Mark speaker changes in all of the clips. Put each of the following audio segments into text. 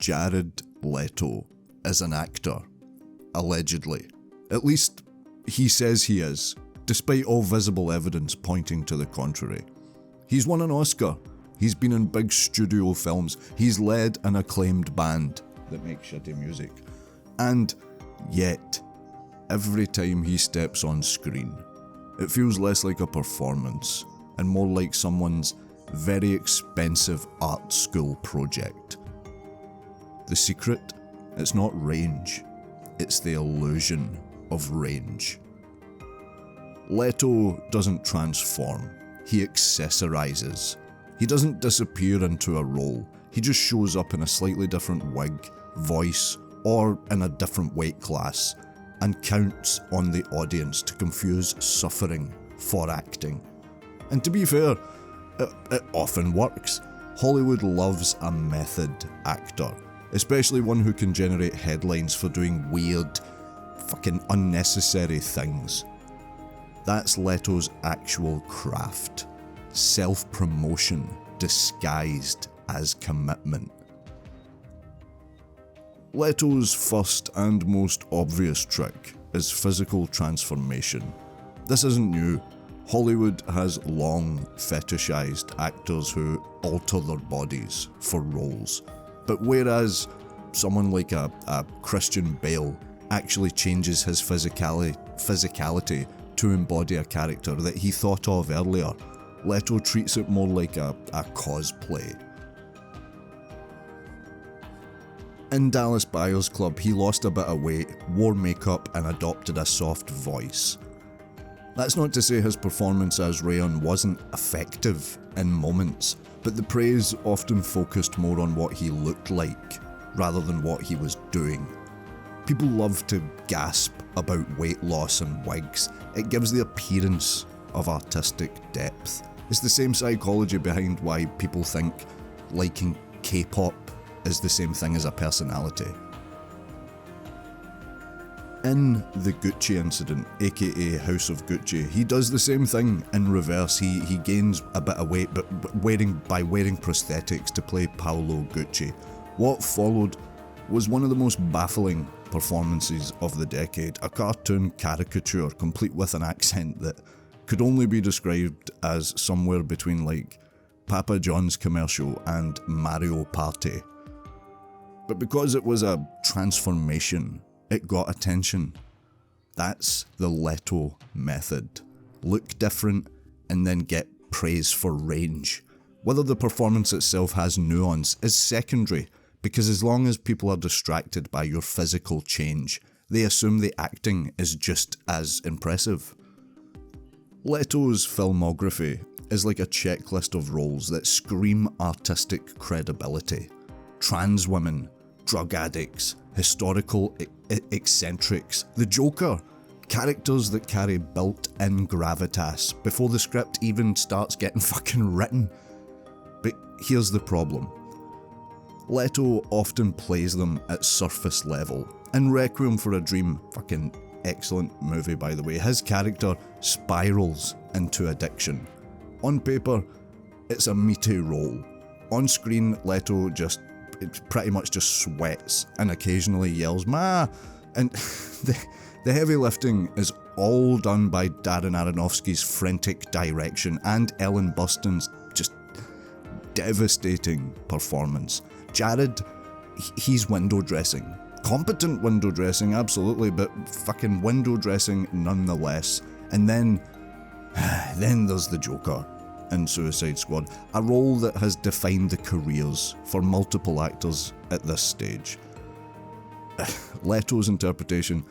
Speaker 1: Jared Leto is an actor. Allegedly. At least, he says he is, despite all visible evidence pointing to the contrary. He's won an Oscar. He's been in big studio films. He's led an acclaimed band that makes shitty music. And yet, every time he steps on screen, it feels less like a performance and more like someone's very expensive art school project. The secret? It's not range, it's the illusion of range. Leto doesn't transform, he accessorizes. He doesn't disappear into a role, he just shows up in a slightly different wig, voice, or in a different weight class, and counts on the audience to confuse suffering for acting. And to be fair, it often works. Hollywood loves a method actor, especially one who can generate headlines for doing weird, fucking unnecessary things. That's Leto's actual craft. Self-promotion disguised as commitment. Leto's first and most obvious trick is physical transformation. This isn't new. Hollywood has long fetishized actors who alter their bodies for roles. But whereas someone like a Christian Bale actually changes his physicality to embody a character that he thought of earlier, Leto treats it more like a cosplay. In Dallas Buyers Club, he lost a bit of weight, wore makeup and adopted a soft voice. That's not to say his performance as Rayon wasn't effective in moments, but the praise often focused more on what he looked like, rather than what he was doing. People love to gasp about weight loss and wigs. It gives the appearance of artistic depth. It's the same psychology behind why people think liking K-pop is the same thing as a personality. In the Gucci incident, aka House of Gucci, he does the same thing in reverse. He gains a bit of weight but by wearing prosthetics to play Paolo Gucci. What followed was one of the most baffling performances of the decade, a cartoon caricature complete with an accent that could only be described as somewhere between like Papa John's commercial and Mario Party. But because it was a transformation, it got attention. That's the Leto method. Look different and then get praise for range. Whether the performance itself has nuance is secondary, because as long as people are distracted by your physical change, they assume the acting is just as impressive. Leto's filmography is like a checklist of roles that scream artistic credibility. Trans women, drug addicts, historical eccentrics, the Joker, characters that carry built-in gravitas before the script even starts getting fucking written. But here's the problem. Leto often plays them at surface level. In Requiem for a Dream, fucking excellent movie by the way, his character spirals into addiction. On paper, it's a meaty role. On screen, Leto pretty much just sweats and occasionally yells, "Ma!" And the heavy lifting is all done by Darren Aronofsky's frantic direction and Ellen Burstyn's just devastating performance. Jared, he's window dressing. Competent window dressing, absolutely, but fucking window dressing nonetheless. And then there's the Joker in Suicide Squad, a role that has defined the careers for multiple actors at this stage. Leto's interpretation,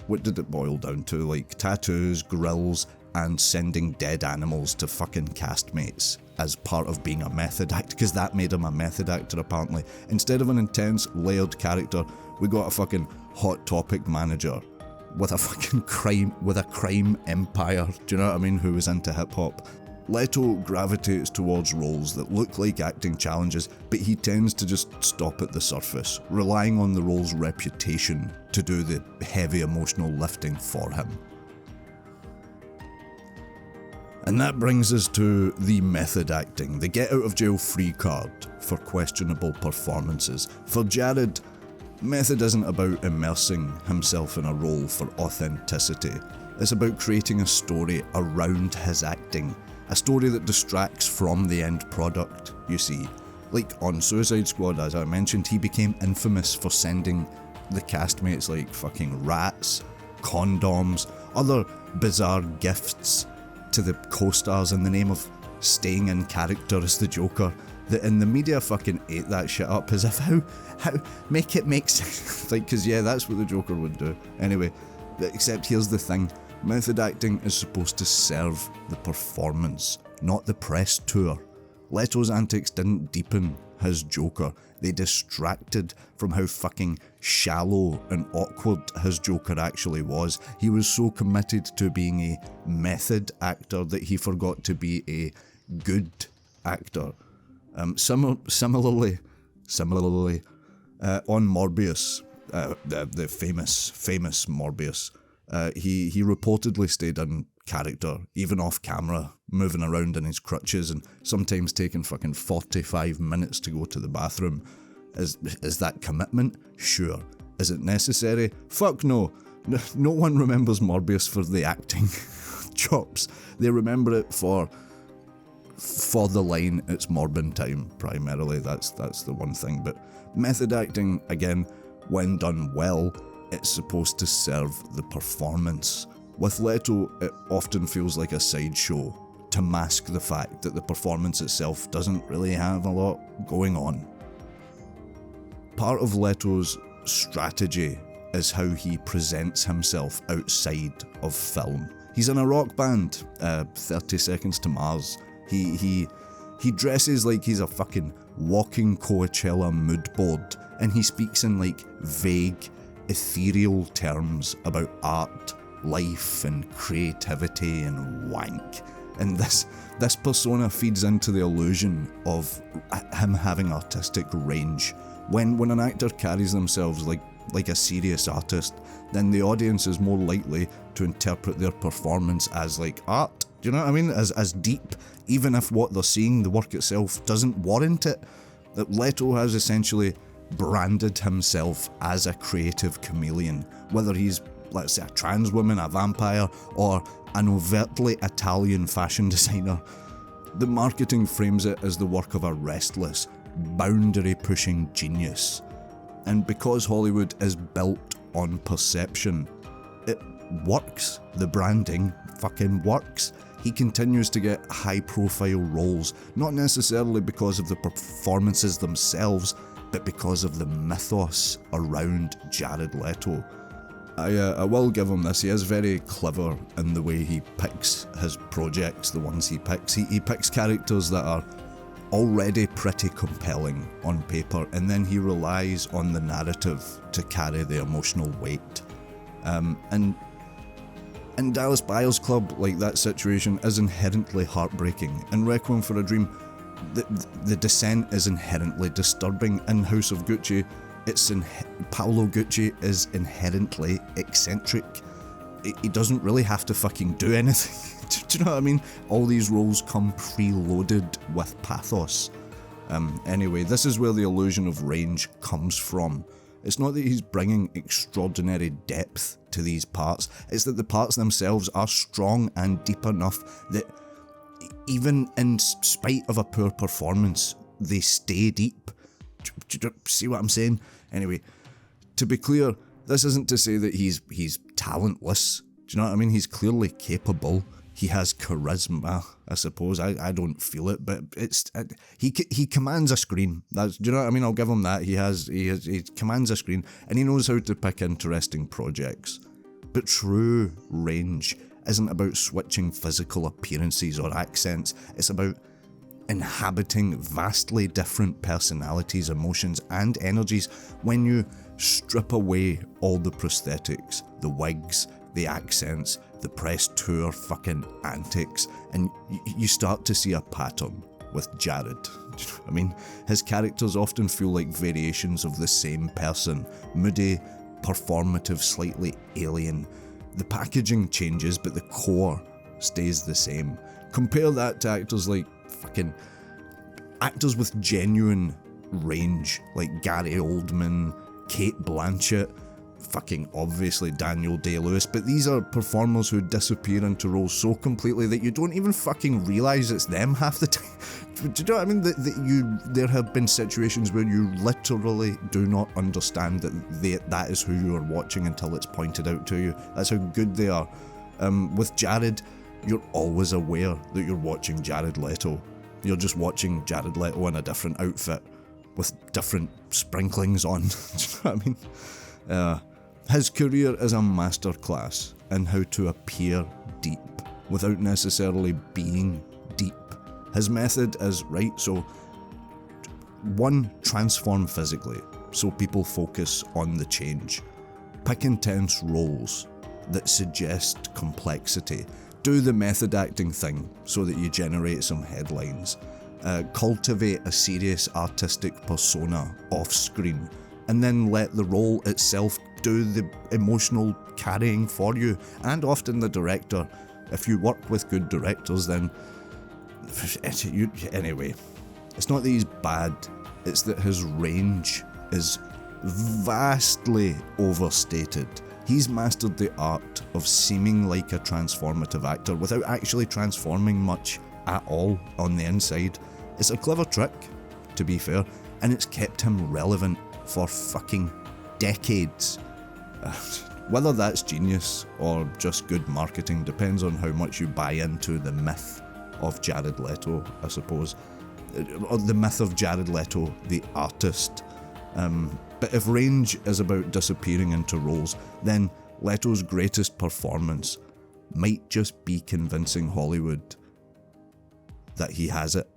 Speaker 1: what did it boil down to? Like tattoos, grills, and sending dead animals to fucking castmates as part of being a method actor, because that made him a method actor apparently. Instead of an intense, layered character, we got a fucking Hot Topic manager with a fucking crime empire, do you know what I mean, who was into hip hop. Leto gravitates towards roles that look like acting challenges, but he tends to just stop at the surface, relying on the role's reputation to do the heavy emotional lifting for him. And that brings us to the method acting, the get out of jail free card for questionable performances. For Jared, method isn't about immersing himself in a role for authenticity. It's about creating a story around his acting, a story that distracts from the end product, you see. Like on Suicide Squad, as I mentioned, he became infamous for sending the castmates like fucking rats, condoms, other bizarre gifts to the co-stars in the name of staying in character as the Joker. And the media fucking ate that shit up as if how make it make sense. Like, cause yeah, that's what the Joker would do. Anyway, except here's the thing. Method acting is supposed to serve the performance, not the press tour. Leto's antics didn't deepen his Joker. They distracted from how fucking shallow and awkward his Joker actually was. He was so committed to being a method actor that he forgot to be a good actor. Similarly, on Morbius, the famous Morbius, he reportedly stayed in character, even off camera, moving around in his crutches and sometimes taking fucking 45 minutes to go to the bathroom. Is that commitment? Sure. Is it necessary? Fuck no. No one remembers Morbius for the acting chops. They remember it for the line, it's Morbin time, primarily. That's the one thing. But method acting, again, when done well, it's supposed to serve the performance. With Leto, it often feels like a sideshow to mask the fact that the performance itself doesn't really have a lot going on. Part of Leto's strategy is how he presents himself outside of film. He's in a rock band, 30 Seconds to Mars. He dresses like he's a fucking walking Coachella mood board, and he speaks in like vague, ethereal terms about art, life and creativity and wank. And this persona feeds into the illusion of him having artistic range. When an actor carries themselves like a serious artist, then the audience is more likely to interpret their performance as like art. Do you know what I mean? As deep, even if what they're seeing, the work itself, doesn't warrant it. That Leto has essentially branded himself as a creative chameleon, whether he's, let's say, a trans woman, a vampire, or an overtly Italian fashion designer. The marketing frames it as the work of a restless, boundary-pushing genius. And because Hollywood is built on perception, it works. The branding fucking works. He continues to get high-profile roles, not necessarily because of the performances themselves, but because of the mythos around Jared Leto. I will give him this, he is very clever in the way he picks his projects, the ones he picks. He picks characters that are already pretty compelling on paper, and then he relies on the narrative to carry the emotional weight. And in Dallas Buyers Club, like, that situation is inherently heartbreaking. In Requiem for a Dream, the descent is inherently disturbing. In House of Gucci, Paolo Gucci is inherently eccentric. He doesn't really have to fucking do anything. Do you know what I mean? All these roles come preloaded with pathos. Anyway, this is where the illusion of range comes from. It's not that he's bringing extraordinary depth to these parts, it's that the parts themselves are strong and deep enough that even in spite of a poor performance, they stay deep. See what I'm saying? Anyway, to be clear, this isn't to say that he's talentless. Do you know what I mean? He's clearly capable. He has charisma, I suppose. I don't feel it, but he commands a screen. Do you know what I mean? I'll give him that. He commands a screen, and he knows how to pick interesting projects. But true range isn't about switching physical appearances or accents. It's about inhabiting vastly different personalities, emotions, and energies when you strip away all the prosthetics, the wigs, the accents, the press tour fucking antics, and you start to see a pattern with Jared. Do you know what I mean? His characters often feel like variations of the same person, moody, performative, slightly alien. The packaging changes, but the core stays the same. Compare that to actors like fucking actors with genuine range, like Gary Oldman, Kate Blanchett, fucking obviously Daniel Day-Lewis, but these are performers who disappear into roles so completely that you don't even fucking realise it's them half the time. Do you know what I mean? There have been situations where you literally do not understand that is who you are watching until it's pointed out to you. That's how good they are. With Jared, you're always aware that you're watching Jared Leto. You're just watching Jared Leto in a different outfit with different sprinklings on. Do you know what I mean? His career is a masterclass in how to appear deep without necessarily being deep. His method is, right, so 1, transform physically, so people focus on the change. Pick intense roles that suggest complexity. Do the method acting thing so that you generate some headlines. Cultivate a serious artistic persona off screen, and then let the role itself do the emotional carrying for you, and often the director. If you work with good directors, then anyway, it's not that he's bad, it's that his range is vastly overstated. He's mastered the art of seeming like a transformative actor without actually transforming much at all on the inside. It's a clever trick, to be fair, and it's kept him relevant for fucking decades. Whether that's genius or just good marketing depends on how much you buy into the myth of Jared Leto, I suppose. Or the myth of Jared Leto, the artist. But if range is about disappearing into roles, then Leto's greatest performance might just be convincing Hollywood that he has it.